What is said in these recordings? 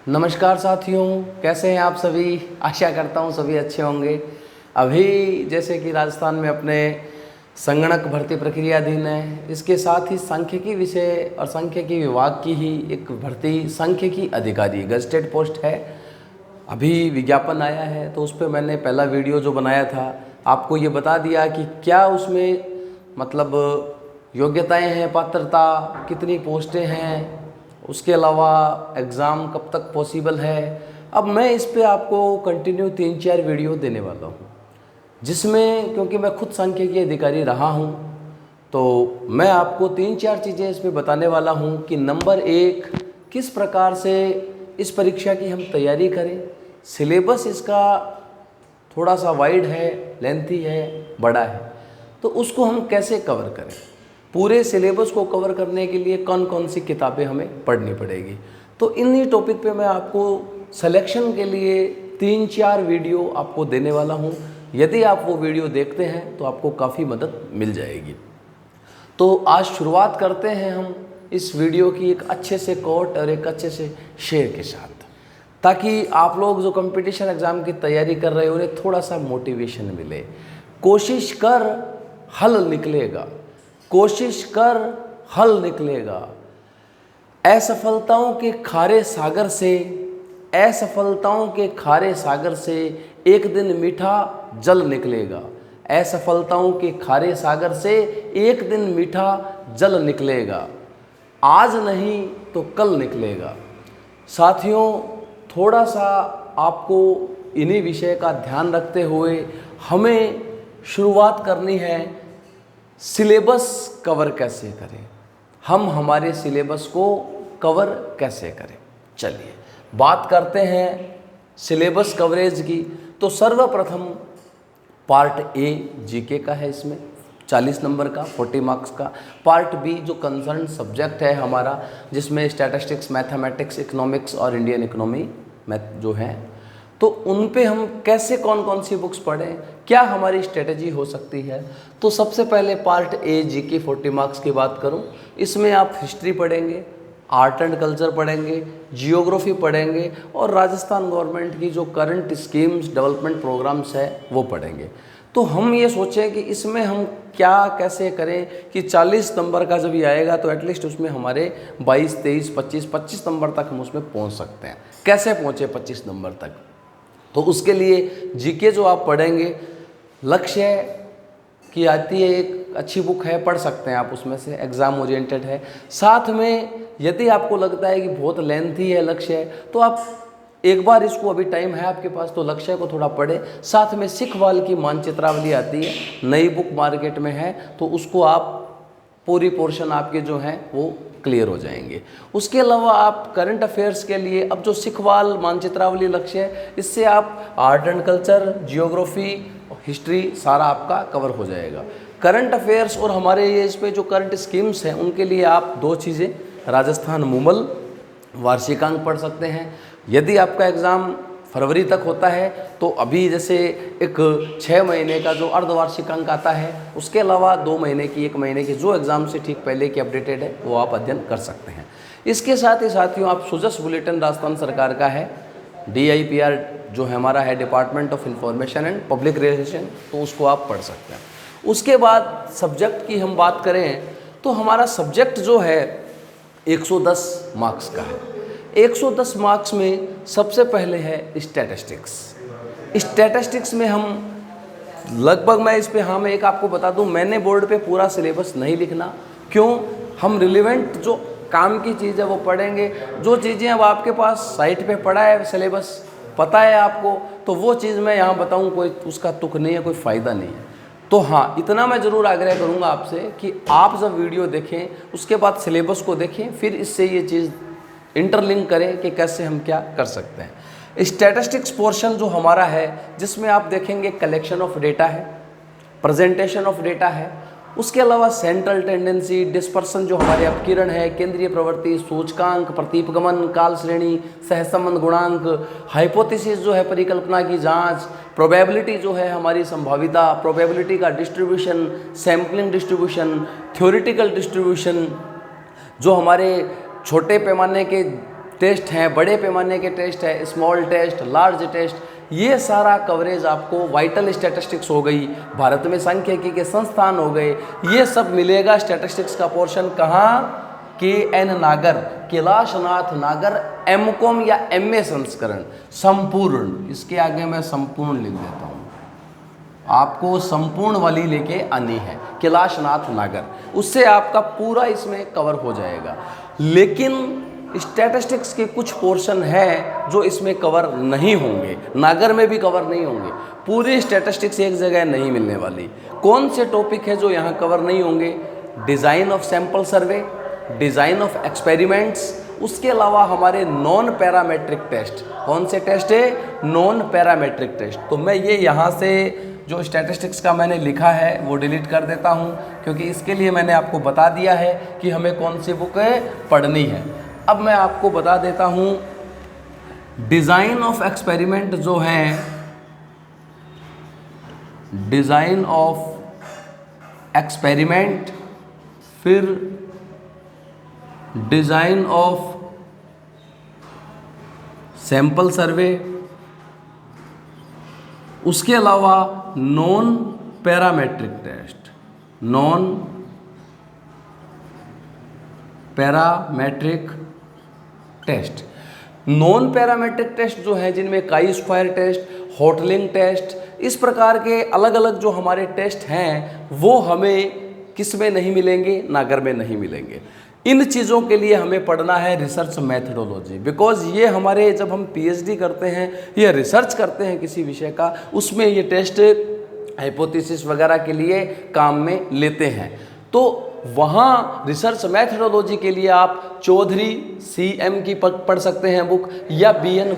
नमस्कार साथियों, कैसे हैं आप सभी। आशा करता हूं सभी अच्छे होंगे। अभी जैसे कि राजस्थान में अपने संगणक भर्ती प्रक्रिया अधीन है, इसके साथ ही सांख्यिकी विषय और सांख्यिकी विभाग की ही एक भर्ती सांख्यिकी अधिकारी गजटेड पोस्ट है। अभी विज्ञापन आया है, तो उस पर मैंने पहला वीडियो जो बनाया था आपको ये बता दिया कि क्या उसमें मतलब योग्यताएं हैं, पात्रता, कितनी पोस्टें हैं, उसके अलावा एग्ज़ाम कब तक पॉसिबल है। अब मैं इस पे आपको कंटिन्यू 3-4 वीडियो देने वाला हूँ, जिसमें क्योंकि मैं खुद सांख्यिकी अधिकारी रहा हूँ, तो मैं आपको 3-4 चीज़ें इसमें बताने वाला हूँ कि नंबर 1, किस प्रकार से इस परीक्षा की हम तैयारी करें। सिलेबस इसका थोड़ा सा वाइड है, लेंथी है, बड़ा है, तो उसको हम कैसे कवर करें। पूरे सिलेबस को कवर करने के लिए कौन कौन सी किताबें हमें पढ़नी पड़ेगी। तो इन्हीं टॉपिक पे मैं आपको सिलेक्शन के लिए 3-4 वीडियो आपको देने वाला हूँ। यदि आप वो वीडियो देखते हैं तो आपको काफ़ी मदद मिल जाएगी। तो आज शुरुआत करते हैं हम इस वीडियो की एक अच्छे से कोट और एक अच्छे से शेर के साथ, ताकि आप लोग जो कंपटीशन एग्ज़ाम की तैयारी कर रहे हो उन्हें थोड़ा सा मोटिवेशन मिले। कोशिश कर हल निकलेगा, कोशिश कर हल निकलेगा। असफलताओं के खारे सागर से, असफलताओं के खारे सागर से एक दिन मीठा जल निकलेगा। असफलताओं के खारे सागर से एक दिन मीठा जल निकलेगा। आज नहीं तो कल निकलेगा। साथियों, थोड़ा सा आपको इन्हीं विषय का ध्यान रखते हुए हमें शुरुआत करनी है। सिलेबस कवर कैसे करें, हम हमारे सिलेबस को कवर कैसे करें। चलिए बात करते हैं सिलेबस कवरेज की। तो सर्वप्रथम पार्ट ए जीके का है, इसमें 40 नंबर का 40 मार्क्स का। पार्ट बी जो कंसर्न सब्जेक्ट है हमारा, जिसमें स्टैटिस्टिक्स, मैथमेटिक्स, इकोनॉमिक्स और इंडियन इकोनॉमी मैथ जो है, तो उन पे हम कैसे कौन कौन सी बुक्स पढ़ें, क्या हमारी स्ट्रेटजी हो सकती है। तो सबसे पहले पार्ट ए जीके 40 मार्क्स की बात करूं, इसमें आप हिस्ट्री पढ़ेंगे, आर्ट एंड कल्चर पढ़ेंगे, जियोग्राफी पढ़ेंगे और राजस्थान गवर्नमेंट की जो करंट स्कीम्स, डेवलपमेंट प्रोग्राम्स है वो पढ़ेंगे। तो हम ये सोचें कि इसमें हम क्या कैसे करें कि 40 नंबर का जब ये आएगा तो एटलीस्ट उसमें हमारे 22, 23, 25 नंबर तक हम उसमें पहुंच सकते हैं। कैसे पहुंचे 25 नंबर तक, तो उसके लिए जीके जो आप पढ़ेंगे, लक्ष्य की आती है, एक अच्छी बुक है, पढ़ सकते हैं आप उसमें से, एग्ज़ाम ओरिएंटेड है। साथ में यदि आपको लगता है कि बहुत लेंथी है लक्ष्य है, तो आप एक बार इसको, अभी टाइम है आपके पास, तो लक्ष्य को थोड़ा पढ़े। साथ में सिखवाल की मानचित्रावली आती है, नई बुक मार्केट में है, तो उसको आप पूरी पोर्शन आपके जो हैं वो क्लियर हो जाएंगे। उसके अलावा आप करंट अफेयर्स के लिए, अब जो सिखवाल मानचित्रावली लक्ष्य है, इससे आप art and culture, geography, history सारा आपका कवर हो जाएगा। करंट अफेयर्स और हमारे ये इस पे जो करंट स्कीम्स हैं उनके लिए आप 2 चीज़ें, राजस्थान मूमल वार्षिकांक पढ़ सकते हैं। यदि आपका एग्ज़ाम फरवरी तक होता है तो अभी जैसे एक 6 महीने का जो अर्धवार्षिकांक आता है, उसके अलावा 2 महीने की, 1 महीने की जो एग्ज़ाम से ठीक पहले की अपडेटेड है वो आप अध्ययन कर सकते हैं। इसके साथ ही साथियों आप सुजस बुलेटिन राजस्थान सरकार का है, DIPR जो है हमारा है, department of information and public relation, तो उसको आप पढ़ सकते हैं। उसके बाद सब्जेक्ट की हम बात करें तो हमारा सब्जेक्ट जो है 110 मार्क्स का है। 110 मार्क्स में सबसे पहले है स्टैटिस्टिक्स। स्टैटिस्टिक्स में हम लगभग, मैं इस पे हाँ मैं एक आपको बता दूं, मैंने बोर्ड पे पूरा सिलेबस नहीं लिखना। क्यों? हम रिलेवेंट जो काम की चीज़ है वो पढ़ेंगे। जो चीज़ें अब आपके पास साइट पे पड़ा है, सिलेबस पता है आपको, तो वो चीज़ मैं यहाँ बताऊँ, कोई उसका तुक नहीं है, कोई फ़ायदा नहीं है। तो हाँ, इतना मैं ज़रूर आग्रह करूँगा आपसे कि आप जब वीडियो देखें उसके बाद सिलेबस को देखें, फिर इससे ये चीज़ इंटरलिंक करें कि कैसे हम क्या कर सकते हैं। स्टैटिस्टिक्स पोर्शन जो हमारा है, जिसमें आप देखेंगे कलेक्शन ऑफ डेटा है, प्रेजेंटेशन ऑफ डेटा है, उसके अलावा सेंट्रल टेंडेंसी, डिस्पर्सन जो हमारे अपकिरण है, केंद्रीय प्रवृत्ति, सूचकांक, प्रतीपगमन, काल श्रेणी, सहसंबंध गुणांक, हाइपोथेसिस जो है परिकल्पना की जांच, प्रोबेबिलिटी जो है हमारी संभाविता, प्रोबेबिलिटी का distribution, sampling distribution, theoretical distribution, जो हमारे छोटे पैमाने के टेस्ट हैं, बड़े पैमाने के टेस्ट है, स्मॉल टेस्ट, लार्ज टेस्ट, ये सारा कवरेज आपको, वाइटल स्टैटिस्टिक्स हो गई, भारत में सांख्यिकी के संस्थान हो गए, ये सब मिलेगा स्टैटिस्टिक्स का पोर्शन कहाँ? KN नागर, कैलाशनाथ नागर, MCOM या MA संस्करण संपूर्ण। इसके आगे मैं संपूर्ण लिख देता हूँ, आपको संपूर्ण वाली लेके आनी है, कैलाशनाथ नागर, उससे आपका पूरा इसमें कवर हो जाएगा। लेकिन स्टैटिस्टिक्स के कुछ पोर्शन है जो इसमें कवर नहीं होंगे, नागर में भी कवर नहीं होंगे, पूरी स्टैटिस्टिक्स एक जगह नहीं मिलने वाली। कौन से टॉपिक है जो यहाँ कवर नहीं होंगे? Design of sample survey, design of experiments, उसके अलावा हमारे नॉन पैरामेट्रिक टेस्ट। कौन से टेस्ट है? Non parametric test. तो मैं ये यहाँ से जो स्टैटिस्टिक्स का मैंने लिखा है वो डिलीट कर देता हूँ, क्योंकि इसके लिए मैंने आपको बता दिया है कि हमें कौन सी बुक पढ़नी है। अब मैं आपको बता देता हूँ, डिज़ाइन ऑफ एक्सपेरिमेंट जो है, डिज़ाइन ऑफ एक्सपेरिमेंट, फिर डिज़ाइन ऑफ सैंपल सर्वे, उसके अलावा non parametric test, non parametric test. Non parametric test जो है, जिनमें काई स्क्वायर टेस्ट, होटलिंग टेस्ट, इस प्रकार के अलग अलग जो हमारे टेस्ट हैं वो हमें किस में नहीं मिलेंगे? नागर में नहीं मिलेंगे। इन चीज़ों के लिए हमें पढ़ना है रिसर्च मैथडोलॉजी, बिकॉज ये हमारे, जब हम PhD करते हैं या रिसर्च करते हैं किसी विषय का, उसमें ये टेस्ट हाइपोथेसिस वगैरह के लिए काम में लेते हैं। तो वहाँ रिसर्च मैथडोलॉजी के लिए आप चौधरी CM की पढ़ सकते हैं बुक, या BN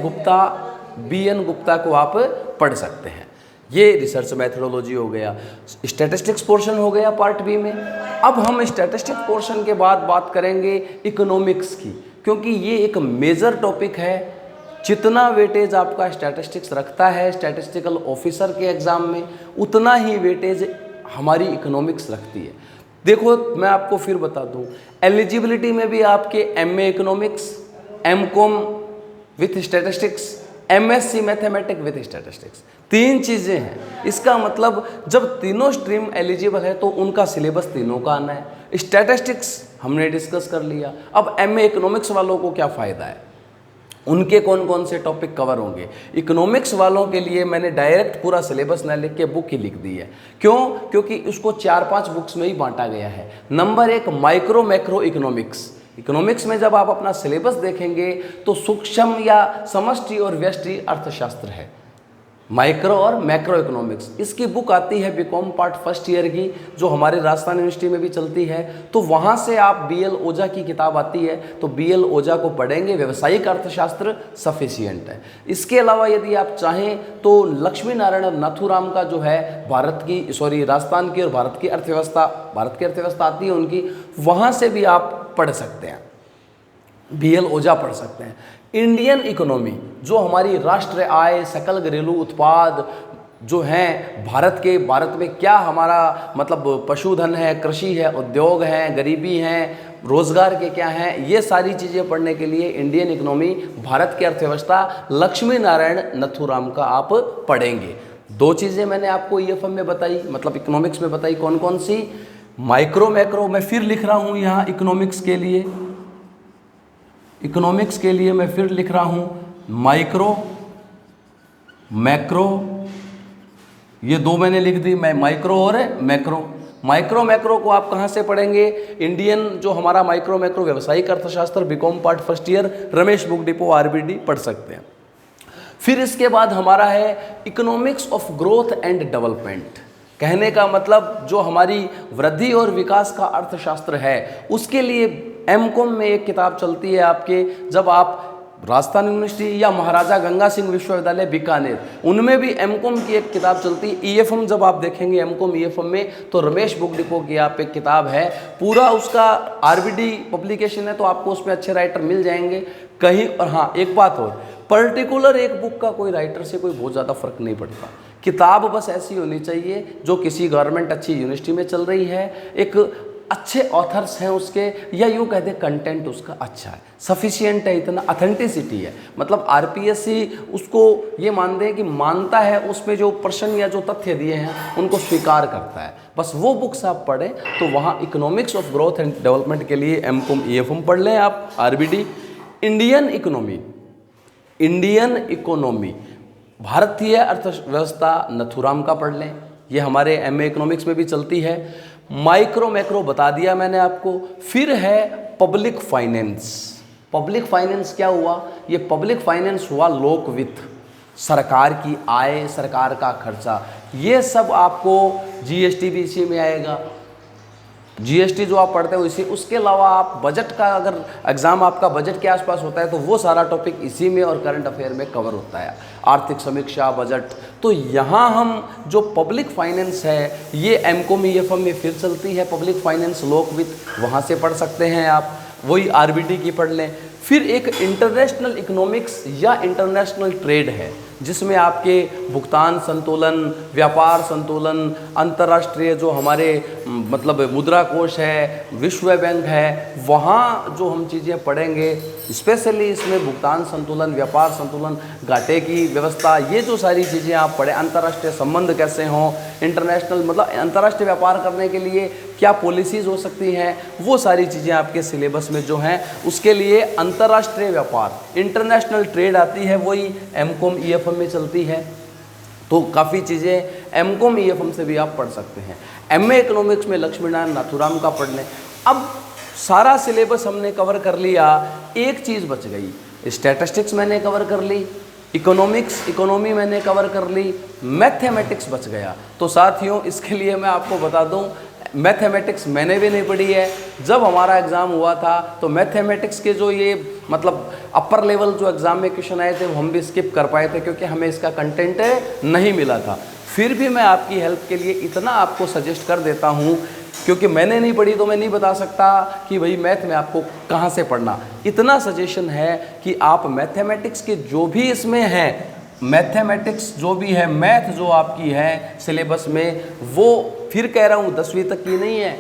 गुप्ता को आप पढ़ सकते हैं। ये रिसर्च मैथडोलॉजी हो गया। स्टैटिस्टिक्स पोर्शन हो गया पार्ट बी में। अब हम स्टैटिस्टिक्स पोर्शन के बाद बात करेंगे इकोनॉमिक्स की, क्योंकि ये एक मेजर टॉपिक है। जितना वेटेज आपका स्टैटिस्टिक्स रखता है स्टैटिस्टिकल ऑफिसर के एग्ज़ाम में, उतना ही वेटेज हमारी इकोनॉमिक्स रखती है। देखो मैं आपको फिर बता दूं, एलिजिबिलिटी में भी आपके MA economics, MCOM with statistics, MSc mathematics with statistics, 3 चीज़ें हैं। इसका मतलब जब तीनों स्ट्रीम एलिजिबल है तो उनका सिलेबस तीनों का आना है। स्टैटिस्टिक्स हमने डिस्कस कर लिया। अब MA इकोनॉमिक्स वालों को क्या फ़ायदा है, उनके कौन कौन से टॉपिक कवर होंगे? इकोनॉमिक्स वालों के लिए मैंने डायरेक्ट पूरा सिलेबस न लिख के बुक ही लिख दी है। क्यों? क्योंकि उसको 4-5 बुक्स में ही बांटा गया है। Number 1 micro macro economics. Economics में जब आप अपना सिलेबस देखेंगे तो सूक्ष्म या समष्टि और व्यष्टि अर्थशास्त्र है, माइक्रो और मैक्रो इकोनॉमिक्स। इसकी बुक आती है BCom पार्ट फर्स्ट ईयर की, जो हमारे राजस्थान यूनिवर्सिटी में भी चलती है। तो वहाँ से आप BL ओझा की किताब आती है, तो BL ओझा को पढ़ेंगे। व्यावसायिक अर्थशास्त्र सफिशिएंट है। इसके अलावा यदि आप चाहें तो लक्ष्मी नारायण नाथुराम का जो है राजस्थान की और भारत की अर्थव्यवस्था आती है उनकी, वहाँ से भी आप पढ़ सकते हैं, BL ओझा पढ़ सकते हैं। इंडियन इकोनॉमी, जो हमारी राष्ट्र आय, सकल घरेलू उत्पाद जो हैं भारत में क्या हमारा मतलब पशुधन है, कृषि है, उद्योग है, गरीबी है, रोजगार के क्या हैं, ये सारी चीज़ें पढ़ने के लिए इंडियन इकोनॉमी, भारत की अर्थव्यवस्था, लक्ष्मी नारायण नथुराम का आप पढ़ेंगे। 2 चीज़ें मैंने आपको EFM में बताई, मतलब इकोनॉमिक्स में बताई। कौन कौन सी? Micro macro. मैं फिर लिख रहा हूँ यहाँ इकोनॉमिक्स के लिए मैं फिर लिख रहा हूँ माइक्रो मैक्रो, ये 2 मैंने लिख दी, मैं माइक्रो और मैक्रो को आप कहाँ से पढ़ेंगे? इंडियन जो हमारा माइक्रो मैक्रो व्यावसायिक अर्थशास्त्र BCom part first year, Ramesh book depot RBD पढ़ सकते हैं। फिर इसके बाद हमारा है economics of growth and development. कहने का मतलब जो हमारी वृद्धि और विकास का अर्थशास्त्र है, उसके लिए MCOM में एक किताब चलती है आपके, जब आप राजस्थान यूनिवर्सिटी या महाराजा गंगा सिंह विश्वविद्यालय बीकानेर, उनमें भी MCOM की एक किताब चलती है। EFM जब आप देखेंगे MCOM EFM में, तो रमेश बुक डिपो की आप एक किताब है, पूरा उसका RBD पब्लिकेशन है, तो आपको उसमें अच्छे राइटर मिल जाएंगे कहीं। और हाँ, एक बात और, पर्टिकुलर एक बुक का कोई राइटर से कोई बहुत ज़्यादा फर्क नहीं पड़ता। किताब बस ऐसी होनी चाहिए जो किसी गवर्नमेंट अच्छी यूनिवर्सिटी में चल रही है, एक अच्छे ऑथर्स हैं उसके, या यूँ कहते हैं कंटेंट उसका अच्छा है, सफिशिएंट है, इतना ऑथेंटिसिटी है। मतलब आरपीएससी उसको ये मानते हैं कि मानता है, उसमें जो प्रश्न या जो तथ्य दिए हैं उनको स्वीकार करता है। बस वो बुक्स आप पढ़ें तो वहाँ economics of growth and development के लिए एमकॉम ईएफएम पढ़ लें आप, आरबीडी, इंडियन इकोनॉमी भारतीय अर्थव्यवस्था नथुराम का पढ़ लें, ये हमारे एमए इकोनॉमिक्स में भी चलती है। माइक्रो मैक्रो बता दिया मैंने आपको। फिर है पब्लिक फाइनेंस। पब्लिक फाइनेंस क्या हुआ? ये पब्लिक फाइनेंस हुआ लोक वित्त, सरकार की आय, सरकार का खर्चा, ये सब आपको जीएसटी भी इसी में आएगा। जीएसटी जो आप पढ़ते हो इसी, उसके अलावा आप बजट का, अगर एग्जाम आपका बजट के आसपास होता है तो वो सारा टॉपिक इसी में और करंट अफेयर में कवर होता है, आर्थिक समीक्षा, बजट। तो यहाँ हम जो पब्लिक फाइनेंस है ये एमकॉम ईएफएम में फिर चलती है, पब्लिक फाइनेंस लोक वित्त, वहाँ से पढ़ सकते हैं आप, वही आरबीडी की पढ़ लें। फिर एक इंटरनेशनल इकोनॉमिक्स या इंटरनेशनल ट्रेड है, जिसमें आपके भुगतान संतुलन, व्यापार संतुलन, अंतर्राष्ट्रीय जो हमारे मतलब मुद्रा कोष है, विश्व बैंक है, वहाँ जो हम चीज़ें पढ़ेंगे, स्पेशली इसमें भुगतान संतुलन, व्यापार संतुलन, घाटे की व्यवस्था, ये जो सारी चीज़ें आप पढ़ें, अंतर्राष्ट्रीय संबंध कैसे हों, इंटरनेशनल मतलब अंतर्राष्ट्रीय व्यापार करने के लिए क्या पॉलिसीज़ हो सकती हैं, वो सारी चीज़ें आपके सिलेबस में जो हैं, उसके लिए अंतर्राष्ट्रीय व्यापार, इंटरनेशनल ट्रेड आती है, वही एमकॉम ईएफएम में चलती है। तो काफ़ी चीज़ें एमकॉम ईएफएम से भी आप पढ़ सकते हैं। एमए इकोनॉमिक्स में लक्ष्मीनारायण नाथुराम का पढ़ लें। अब सारा सिलेबस हमने कवर कर लिया, एक चीज़ बच गई, स्टैटिस्टिक्स मैंने कवर कर ली, इकोनॉमी मैंने कवर कर ली, मैथमेटिक्स बच गया। तो साथियों इसके लिए मैं आपको बता दूं, मैथमेटिक्स मैंने भी नहीं पढ़ी है। जब हमारा एग्ज़ाम हुआ था तो मैथमेटिक्स के जो ये मतलब अपर लेवल जो एग्ज़ाम में क्वेश्चन आए थे वो हम भी स्किप कर पाए थे, क्योंकि हमें इसका कंटेंट नहीं मिला था। फिर भी मैं आपकी हेल्प के लिए इतना आपको सजेस्ट कर देता हूँ, क्योंकि मैंने नहीं पढ़ी तो मैं नहीं बता सकता कि भाई मैथ में आपको कहाँ से पढ़ना। इतना सजेशन है कि आप मैथमेटिक्स के जो भी इसमें हैं, मैथमेटिक्स जो भी है, मैथ जो आपकी है सिलेबस में, वो फिर कह रहा हूँ 10वीं तक की नहीं है,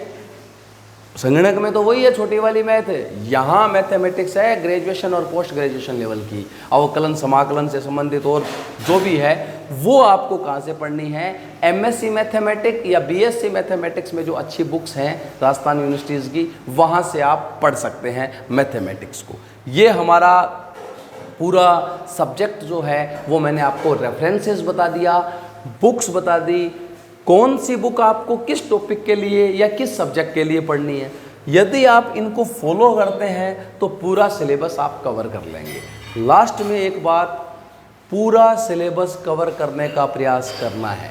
संगणक में तो वही है, छोटी वाली मैथ है। यहाँ मैथमेटिक्स है ग्रेजुएशन और पोस्ट ग्रेजुएशन लेवल की, अवकलन समाकलन से संबंधित और जो भी है वो आपको कहाँ से पढ़नी है। एमएससी मैथमेटिक्स या बीएससी मैथमेटिक्स में जो अच्छी बुक्स हैं राजस्थान यूनिवर्सिटीज़ की, वहाँ से आप पढ़ सकते हैं मैथमेटिक्स को। ये हमारा पूरा सब्जेक्ट जो है वो मैंने आपको रेफरेंसेस बता दिया, बुक्स बता दी, कौन सी बुक आपको किस टॉपिक के लिए या किस सब्जेक्ट के लिए पढ़नी है। यदि आप इनको फॉलो करते हैं तो पूरा सिलेबस आप कवर कर लेंगे। लास्ट में एक बात, पूरा सिलेबस कवर करने का प्रयास करना है।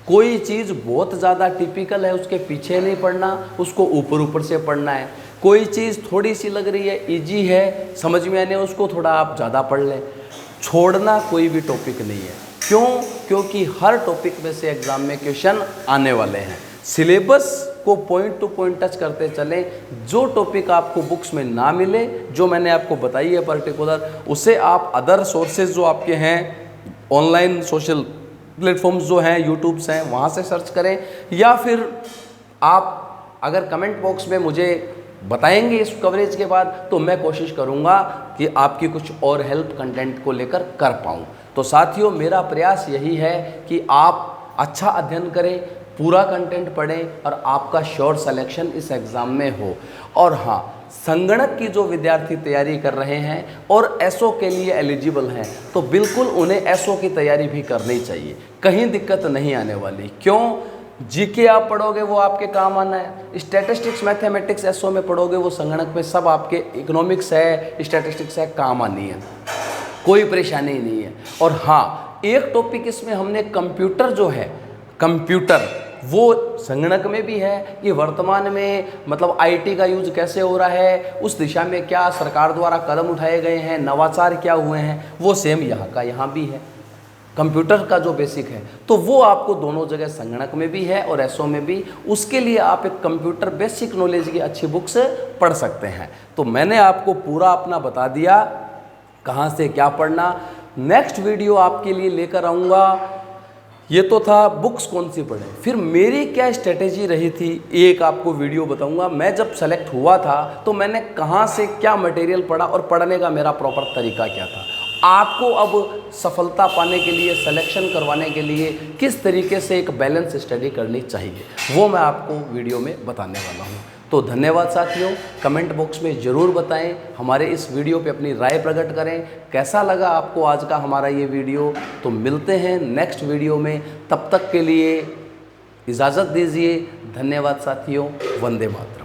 कोई चीज़ बहुत ज़्यादा टिपिकल है उसके पीछे नहीं पढ़ना, उसको ऊपर ऊपर से पढ़ना है। कोई चीज़ थोड़ी सी लग रही है, इजी है, समझ में आने, उसको थोड़ा आप ज़्यादा पढ़ लें। छोड़ना कोई भी टॉपिक नहीं है। क्यों? क्योंकि हर टॉपिक में से एग्ज़ाम में क्वेश्चन आने वाले हैं। सिलेबस को पॉइंट टू पॉइंट टच करते चलें। जो टॉपिक आपको बुक्स में ना मिले, जो मैंने आपको बताई है पर्टिकुलर, उसे आप अदर सोर्सेज जो आपके हैं, ऑनलाइन सोशल प्लेटफॉर्म्स जो हैं, यूट्यूब्स हैं, वहाँ से सर्च करें, या फिर आप अगर कमेंट बॉक्स में मुझे बताएंगे इस कवरेज के बाद, तो मैं कोशिश करूँगा कि आपकी कुछ और हेल्प कंटेंट को लेकर कर पाऊँ। तो साथियों मेरा प्रयास यही है कि आप अच्छा अध्ययन करें, पूरा कंटेंट पढ़ें और आपका श्योर सिलेक्शन इस एग्ज़ाम में हो। और हाँ, संगणक की जो विद्यार्थी तैयारी कर रहे हैं और एसओ के लिए एलिजिबल हैं, तो बिल्कुल उन्हें एसओ की तैयारी भी करनी चाहिए, कहीं दिक्कत नहीं आने वाली। क्यों? जीके आप पढ़ोगे वो आपके काम आना है, स्टैटिस्टिक्स मैथमेटिक्स एसओ में पढ़ोगे वो संगणक में सब आपके, इकोनॉमिक्स है, स्टैटिस्टिक्स है, काम आनी है, कोई परेशानी नहीं है। और हाँ, एक टॉपिक इसमें हमने कंप्यूटर जो है, कंप्यूटर वो संगणक में भी है कि वर्तमान में मतलब आईटी का यूज कैसे हो रहा है, उस दिशा में क्या सरकार द्वारा कदम उठाए गए हैं, नवाचार क्या हुए हैं, वो सेम यहाँ का यहाँ भी है। कंप्यूटर का जो बेसिक है तो वो आपको दोनों जगह संगणक में भी है और एसओ में भी। उसके लिए आप एक कंप्यूटर बेसिक नॉलेज की अच्छी बुक्स पढ़ सकते हैं। तो मैंने आपको पूरा अपना बता दिया कहाँ से क्या पढ़ना। नेक्स्ट वीडियो आपके लिए लेकर आऊँगा ये तो था बुक्स कौन सी पढ़ें। फिर मेरी क्या स्ट्रेटेजी रही थी, एक आपको वीडियो बताऊंगा। मैं जब सेलेक्ट हुआ था तो मैंने कहाँ से क्या मटेरियल पढ़ा और पढ़ने का मेरा प्रॉपर तरीका क्या था। आपको अब सफलता पाने के लिए, सिलेक्शन करवाने के लिए किस तरीके से एक बैलेंस स्टडी करनी चाहिए, वो मैं आपको वीडियो में बताने वाला हूँ। तो धन्यवाद साथियों, कमेंट बॉक्स में ज़रूर बताएं, हमारे इस वीडियो पे अपनी राय प्रकट करें, कैसा लगा आपको आज का हमारा ये वीडियो। तो मिलते हैं नेक्स्ट वीडियो में, तब तक के लिए इजाज़त दीजिए। धन्यवाद साथियों, वंदे मातरम।